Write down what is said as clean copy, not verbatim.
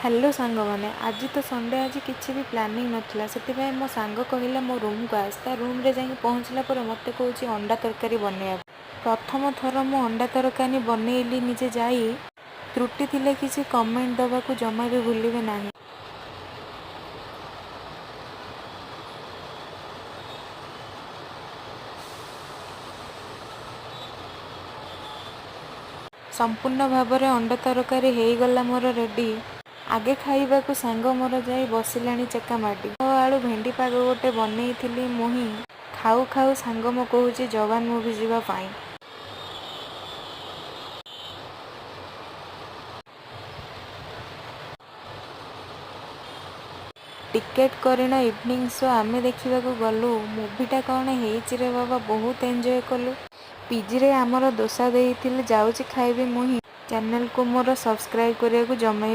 Hello सांग मैंने आज तो संडे आज किसी भी प्लानिंग नथिला से मो सांग कहला मो रूम को आस रूम रे जाई पहुँचला पर मत कौच अंडा तरकारी बनैया प्रथम थर मु अंडा तरकारी बनैली निजे जाई त्रुटि थिले किसी कमेंट दबा को जमा भी भूलिबे नाही। संपूर्ण भाव में अंडा तरकारी हो गला मोर रेडी आगे खाइबा को सांग मोर जाई बसिलाणी चेका माडी आलू भेंडी पाग गोटे बनई मुही खाऊ खाऊ सांग मो कहूची जवान मुवी जीवा पाई। टिकेट करिना इवनिंग शो आमे देखा गलु मुवीटा कौन है बाबा बहुत एंजॉय कलु। पीजी रे आमर दोसा देइथिले जाउची खाइबे मुही चैनल को मोर सब्सक्राइब करिया को जमा